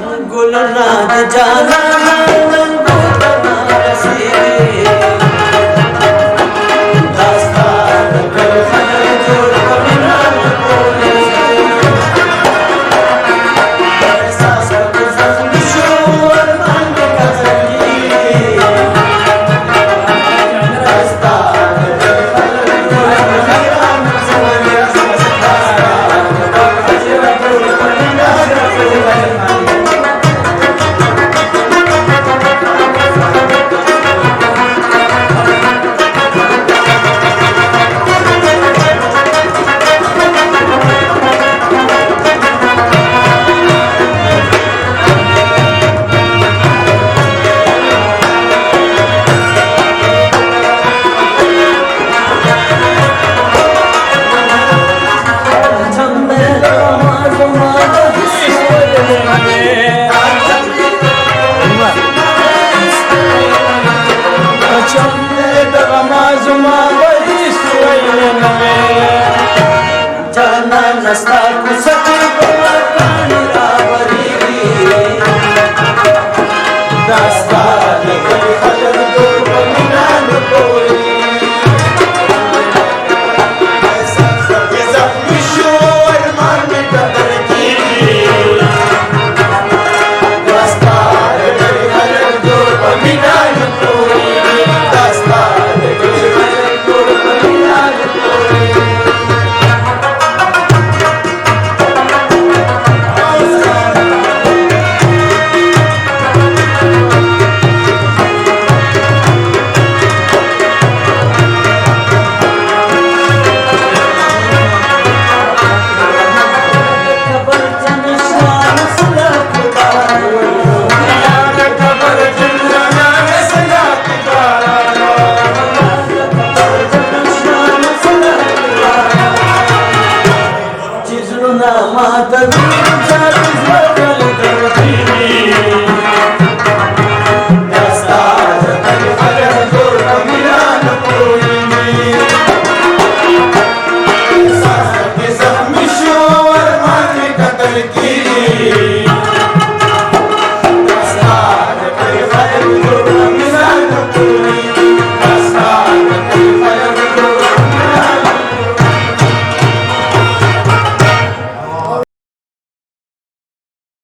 गुलनाद जाना नस्ता कुसकी पानी रावरी रास्ता निकल खजर दो बनियान कोई ऐसा विशोर मान कदर की रास्ता निकल खजर दो बनियान कोई रास्ता निकल खजर दो बनियान कोई माता